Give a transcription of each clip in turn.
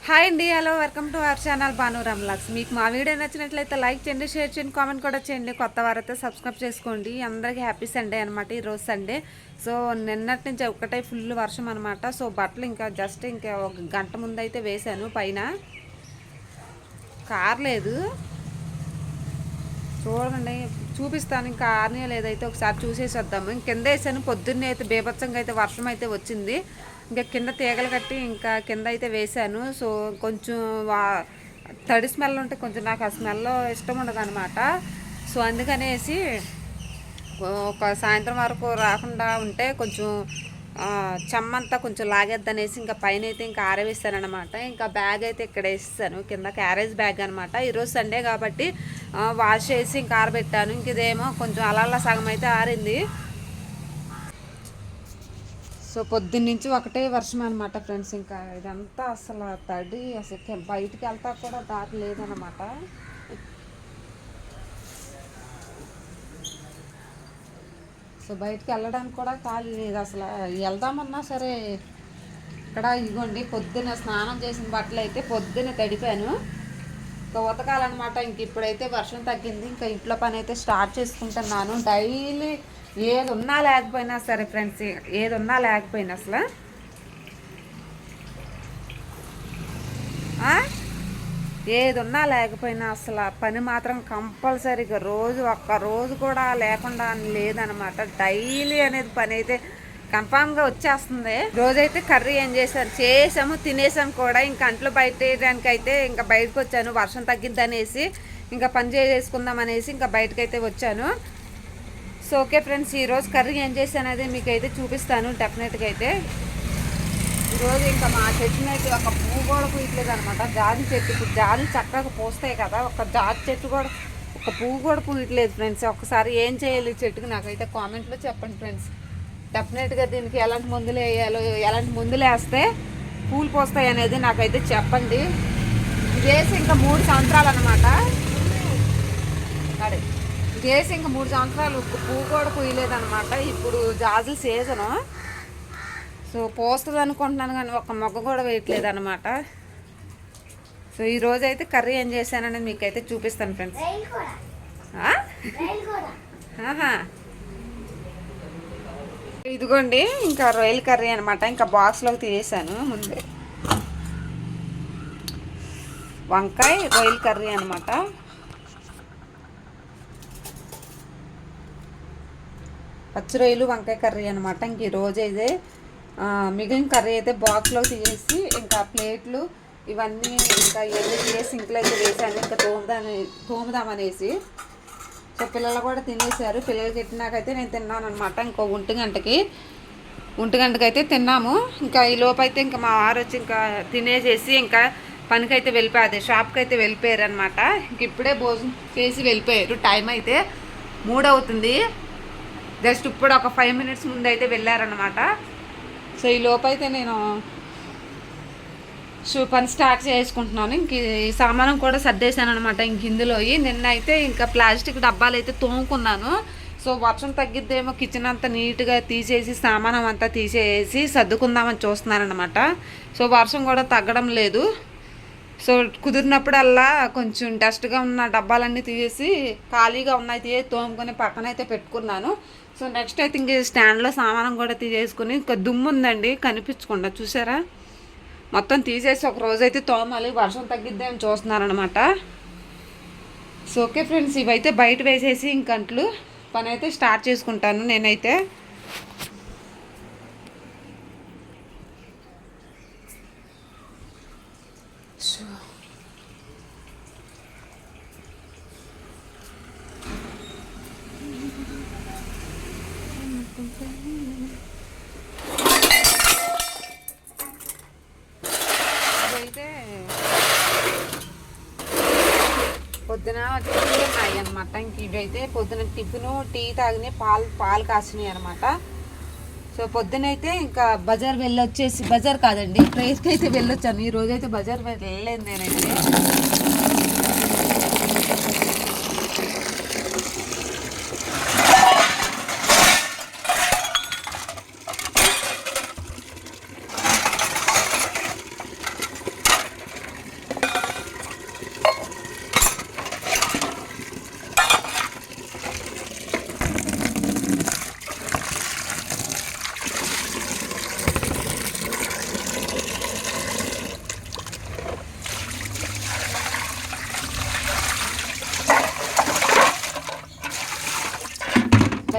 Hi అండి, hello, welcome to our channel Bhanuram vlogs. మీకు మా వీడియో నచ్చినట్లయితే లైక్ చేయండి, షేర్ చేయండి, కామెంట్ కూడా చేయండి. కొత్త వారైతే సబ్స్క్రైబ్ చేసుకోండి. అందరికీ హ్యాపీ సండే అనమాట. ఈరోజు సండే. సో నిన్నటి నుంచి ఒకటే ఫుల్ వర్షం అనమాట. సో బట్టలు ఇంకా జస్ట్ ఇంకా ఒక గంట ముందు అయితే వేశాను. పైన కార్ లేదు, చూడండి చూపిస్తాను. ఇంకా ఆర్నియో లేదైతే ఒకసారి చూసేసి వద్దాము. కింద వేసాను. పొద్దున్నే అయితే బీభత్సంగా అయితే వర్షం అయితే వచ్చింది. ఇంకా కింద తీగలు కట్టి ఇంకా కింద అయితే వేశాను. సో కొంచెం తడి స్మెల్ ఉంటే కొంచెం నాకు ఆ స్మెల్ ఇష్టం ఉండదు అనమాట. సో అందుకనేసి ఒక సాయంత్రం వరకు రాకుండా ఉంటే కొంచెం చెమ్మంతా కొంచెం లాగేద్దనేసి ఇంకా పైన అయితే ఇంకా ఆరవేస్తానమాట. ఇంకా బ్యాగ్ అయితే ఇక్కడ వేస్తాను, కింద క్యారేజ్ బ్యాగ్ అనమాట. ఈరోజు సండే కాబట్టి వాష్ చేసి ఇంకా ఆరబెట్టాను. ఇంక ఇదేమో కొంచెం అలా సగం అయితే ఆరింది. సో పొద్దున్నుంచి ఒకటే వర్షం అనమాట ఫ్రెండ్స్. ఇంకా ఇదంతా అసలు తడి, అసలు బయటికి వెళ్తా కూడా దారి లేదనమాట. సో బయటికి వెళ్ళడానికి కూడా ఖాళీ లేదు అసలు. వెళ్దామన్నా సరే ఇక్కడ ఇగోండి, పొద్దున్న స్నానం చేసిన బట్టలు అయితే పొద్దున్న తడిపాను. ఇంకా ఉతకాలన్నమాట. ఇంక ఇప్పుడైతే వర్షం తగ్గింది. ఇంకా ఇంట్లో పని అయితే స్టార్ట్ చేసుకుంటున్నాను. డైలీ ఏది ఉన్నా లేకపోయినా సరే ఫ్రెండ్స్, ఏది ఉన్నా లేకపోయినా అసలు ఏది ఉన్నా లేకపోయినా అసలు పని మాత్రం కంపల్సరీగా రోజు ఒక్క రోజు కూడా లేకుండా లేదనమాట. డైలీ అనేది పని అయితే కన్ఫామ్గా వచ్చేస్తుంది. రోజైతే కర్రీ ఏం చేసాము తినేసాము కూడా. ఇంకా అంట్లో బయట వేయడానికి అయితే ఇంకా బయటకు వచ్చాను. వర్షం తగ్గిద్దనేసి ఇంకా పని చేసుకుందాం అనేసి ఇంకా బయటకైతే వచ్చాను. సో ఓకే ఫ్రెండ్స్, ఈరోజు కర్రీ ఏం చేశానది మీకు అయితే చూపిస్తాను డెఫినెట్గా అయితే. ఈరోజు ఇంకా మా చెట్టుని అయితే ఒక పువ్వు కూడా పూయట్లేదు అనమాట. జాజి చెట్టు, ఇప్పుడు జాజి చక్కగా పూస్తాయి కదా, ఒక జాజి చెట్టు కూడా ఒక పువ్వు కూడా పూయట్లేదు ఫ్రెండ్స్. ఒకసారి ఏం చేయాలి చెట్టుకి నాకైతే కామెంట్లో చెప్పండి ఫ్రెండ్స్. డెఫినెట్గా దీనికి ఎలాంటి మందులు వేయాలో, ఎలాంటి మందులు వేస్తే పూలు పోస్తాయి అనేది నాకైతే చెప్పండి. ఇది వేసి ఇంకా 3 సంవత్సరాలు అనమాట. అదే ఇది వేసి ఇంకా 3 సంవత్సరాలు పువ్వు కూడా పూయలేదనమాట. ఇప్పుడు జాజుల సీజను. సో పోస్తుంది అనుకుంటున్నాను కానీ ఒక మొగ్గ కూడా వేయట్లేదు అనమాట. సో ఈరోజు అయితే కర్రీ ఏం చేశాననేది మీకైతే చూపిస్తాను ఫ్రెండ్స్. ఇదిగోండి ఇంకా రొయ్యల కర్రీ అనమాట. ఇంకా బాక్స్లోకి తీసేసాను. ముందే వంకాయ రొయ్యల కర్రీ అనమాట. పచ్చి రొయ్యలు వంకాయ కర్రీ అనమాట. ఇంక ఈరోజు అయితే మిగిలిన కర్రీ అయితే బాక్స్లో తీసేసి ఇంకా ప్లేట్లు ఇవన్నీ ఇంకా ఇవన్నీ తీసేసి ఇంట్లో అయితే వేసాను. ఇంకా తోముదామనేసి. సో పిల్లలు కూడా తినేసారు. పిల్లలకి తిట్టినాకైతే నేను తిన్నాను అనమాట. ఇంకో 1 గంటకి అయితే తిన్నాము. ఇంకా ఈ లోపు అయితే ఇంకా మా వారు వచ్చి ఇంకా తినేసేసి ఇంకా పనికైతే వెళ్ళిపోయారు, షాప్కి అయితే వెళ్ళిపోయారు అనమాట. ఇంక ఇప్పుడే భోజనం చేసి వెళ్ళిపోయారు. టైం అయితే 3 అవుతుంది. జస్ట్ ఇప్పుడు ఒక 5 మినిట్స్ ముందు అయితే వెళ్ళారనమాట. సో ఈ లోపైతే నేను పని స్టార్ట్ చేసుకుంటున్నాను. ఇంక ఈ సామానం కూడా సర్దేశాను అనమాట. ఇంక ఇందులో నిన్నైతే ఇంకా ప్లాస్టిక్ డబ్బాలు అయితే తోముకున్నాను. సో వర్షం తగ్గిద్దేమో కిచెన్ అంతా నీట్గా తీసేసి సామానం అంతా తీసేసి సర్దుకుందామని చూస్తున్నాను అనమాట. సో వర్షం కూడా తగ్గడం లేదు. సో కుదిరినప్పుడల్లా కొంచెం డస్ట్గా ఉన్న డబ్బాలన్నీ తీసేసి ఖాళీగా ఉన్నాయి తీసి తోముకొని పక్కనైతే పెట్టుకున్నాను. సో నెక్స్ట్ అయితే ఇంక స్టాండ్లో సామానం కూడా తీసేసుకుని ఇంకా దుమ్ము ఉందండి కనిపించకుండా, చూసారా, మొత్తం తీసేసి ఒక రోజైతే తోమాలి. వర్షం తగ్గిద్దేమో చూస్తున్నారనమాట. సో ఓకే ఫ్రెండ్స్, ఇవైతే బయట వేసేసి ఇంకంట్లు పని అయితే స్టార్ట్ చేసుకుంటాను నేనైతే. ఇదైతే పొద్దున టిఫిన్ ఉన్నాయి అనమాట. ఇంక ఇవైతే పొద్దున టిఫిను టీ తాగినాయి, పాలు కాసినాయి అనమాట. సో పొద్దునైతే ఇంకా బజార్ వెళ్ళొచ్చేసి, బజార్ కాదండి ప్రైస్కి అయితే వెళ్ళొచ్చాను. ఈ రోజైతే బజార్ వెళ్ళలేదు నేనైతే.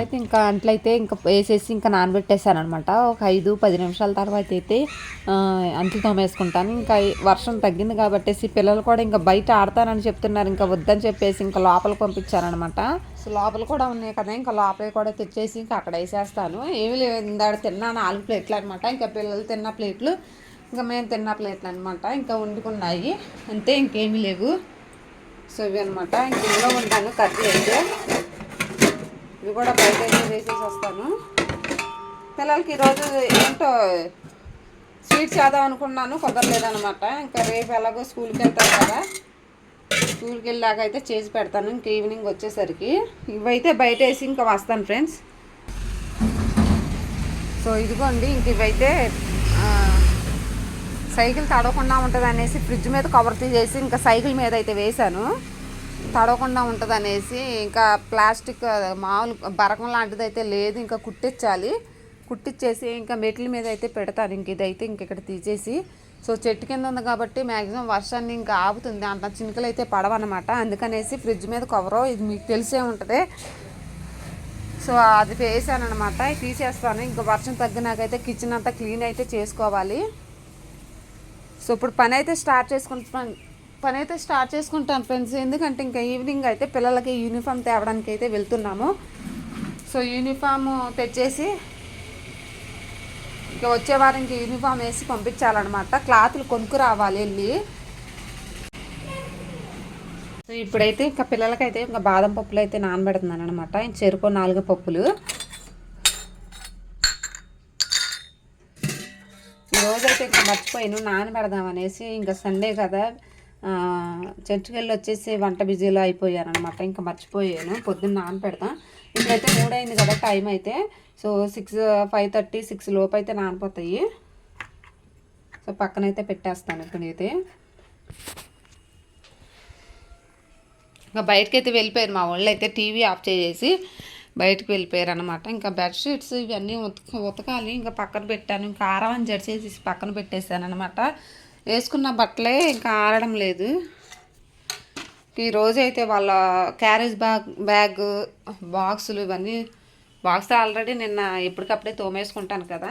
ఇప్పుడైతే ఇంకా అంట్లయితే ఇంకా వేసేసి ఇంకా నానబెట్టేసాను అనమాట. ఒక 5-10 నిమిషాల తర్వాత అయితే అంట్లు తోమేసుకుంటాను. ఇంకా వర్షం తగ్గింది కాబట్టేసి పిల్లలు కూడా ఇంకా బయట ఆడతానని చెప్తున్నారు. ఇంకా వద్దని చెప్పేసి ఇంకా లోపలికి పంపించానమాట. సో లోపల కూడా ఉన్నాయి కదా, ఇంకా లోపలికి కూడా తెచ్చేసి ఇంకా అక్కడ వేసేస్తాను. ఏమి లేదు, ఇందాక తిన్నా 4 ప్లేట్లు అనమాట. ఇంకా పిల్లలు తిన్న ప్లేట్లు, ఇంకా మేము తిన్న ప్లేట్లు అనమాట. ఇంకా వండుకున్నాయి అంతే, ఇంకేమీ లేవు. సో ఇవి అనమాట. ఇంక ఇంట్లో ఉంటాను కర్రీ అయితే. ఇవి కూడా బయట అయితే వేసేసి వస్తాను. పిల్లలకి ఈరోజు ఏంటో స్వీట్ చేద్దాం అనుకున్నాను, కుదరలేదనమాట. ఇంకా రేపు ఎలాగో స్కూల్కి వెళ్తాను కదా, స్కూల్కి వెళ్ళాక అయితే చేసి పెడతాను ఇంక ఈవినింగ్ వచ్చేసరికి. ఇవైతే బయట వేసి ఇంకా వస్తాను ఫ్రెండ్స్. సో ఇదిగోండి, ఇంక ఇవైతే సైకిల్ తడవకుండా ఉంటుంది అనేసి ఫ్రిడ్జ్ మీద కవర్ తీసేసి ఇంకా సైకిల్ మీద అయితే వేశాను. తడవకుండా ఉంటుంది అనేసి ఇంకా ప్లాస్టిక్ మామూలు బరకం లాంటిది అయితే లేదు, ఇంకా కుట్టించేసి ఇంకా మెట్ల మీద అయితే పెడతాను. ఇంక ఇదైతే ఇంక ఇక్కడ తీసేసి, సో చెట్టు కింద ఉంది కాబట్టి మ్యాక్సిమం వర్షాన్ని ఇంకా ఆపుతుంది, అంత చినుకలు అయితే పడవన్నమాట. అందుకనేసి ఫ్రిడ్జ్ మీద కవరు, ఇది మీకు తెలిసే ఉంటుంది. సో అది వేసాను అనమాట. తీసేస్తాను. ఇంకా వర్షం తగ్గినాకైతే కిచెన్ అంతా క్లీన్ అయితే చేసుకోవాలి. సో ఇప్పుడు పని అయితే స్టార్ట్ చేసుకుంటాను ఫ్రెండ్స్. ఎందుకంటే ఇంకా ఈవినింగ్ అయితే పిల్లలకి యూనిఫామ్ తేవడానికి అయితే వెళ్తున్నాము. సో యూనిఫామ్ తెచ్చేసి ఇంకా వచ్చే వారం ఇంక యూనిఫామ్ వేసి పంపించాలన్నమాట. క్లాతులు కొనుక్కు రావాలి వెళ్ళి. సో ఇప్పుడైతే ఇంకా పిల్లలకైతే ఇంకా బాదం పప్పులు అయితే నానబెడుతున్నాను అనమాట. చెరుకు 4 పప్పులు. ఈరోజైతే ఇంకా మర్చిపోయాను నానబెడదాం అనేసి. ఇంకా సండే కదా, చర్చికి వెళ్ళి వచ్చేసి వంట బిజీలో అయిపోయాను అనమాట. ఇంకా మర్చిపోయాను, పొద్దున్న నానబెడతాం. ఇప్పుడైతే 3 అయింది కదా టైం అయితే. సో 5:30, 6 లోపు అయితే నానిపోతాయి. సో పక్కనైతే పెట్టేస్తాను ఇప్పుడైతే. ఇంకా బయటకైతే వెళ్ళిపోయారు మా వాళ్ళు అయితే, టీవీ ఆఫ్ చేసేసి బయటకు వెళ్ళిపోయారు అనమాట. ఇంకా బెడ్షీట్స్ ఇవన్నీ ఉతకాలి, ఇంకా పక్కన పెట్టాను. ఇంకా ఆరవని జడిసేసి పక్కన పెట్టేశాను అనమాట. వేసుకున్న బట్టలే ఇంకా ఆరడం లేదు. ఈరోజు అయితే వాళ్ళ క్యారేజ్ బ్యాగ్ బాక్సులు ఇవన్నీ, బాక్స్ ఆల్రెడీ నిన్న ఎప్పటికప్పుడే తోమేసుకుంటాను కదా.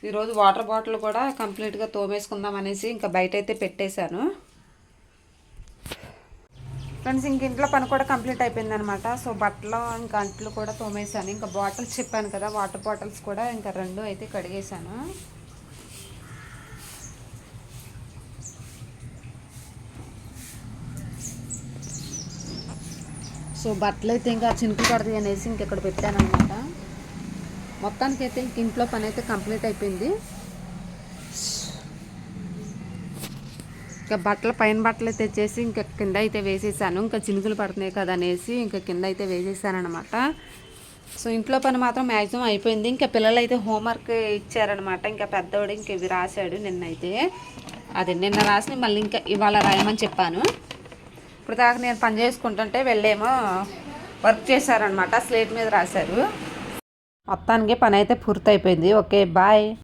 ఈరోజు వాటర్ బాటిల్ కూడా కంప్లీట్గా తోమేసుకుందాం అనేసి ఇంకా బయట అయితే పెట్టేశాను ఫ్రెండ్స్. ఇంక ఇంట్లో పని కూడా కంప్లీట్ అయిపోయింది అనమాట. సో బట్టలు ఇంకా అంట్లు కూడా తోమేశాను. ఇంకా బాటిల్స్ చెప్పాను కదా, వాటర్ బాటిల్స్ కూడా ఇంకా 2 అయితే కడిగేశాను. సో బట్టలు అయితే ఇంకా చినుకులు పడతాయి అనేసి ఇంకెక్కడ పెట్టాను అనమాట. మొత్తానికైతే ఇంక ఇంట్లో పని అయితే కంప్లీట్ అయిపోయింది. ఇంకా పైన బట్టలు తెచ్చేసి ఇంకా కింద అయితే వేసేసాను. ఇంకా చినుకులు పడుతున్నాయి కదా అనేసి ఇంకా కింద అయితే వేసేసాను అనమాట. సో ఇంట్లో పని మాత్రం మ్యాక్సిమం అయిపోయింది. ఇంకా పిల్లలు అయితే హోంవర్క్ ఇచ్చారనమాట. ఇంకా పెద్దవాడు ఇంక ఇవి రాశాడు నిన్నైతే. నిన్న రాసి మళ్ళీ ఇంకా ఇవాళ రాయమని చెప్పాను. ఇప్పుడు దాకా నేను పని చేసుకుంటుంటే వెళ్ళేమో వర్క్ చేశారనమాట, స్లేట్ మీద రాశారు. మొత్తానికి పని అయితే పూర్తి అయిపోయింది. Okay bye.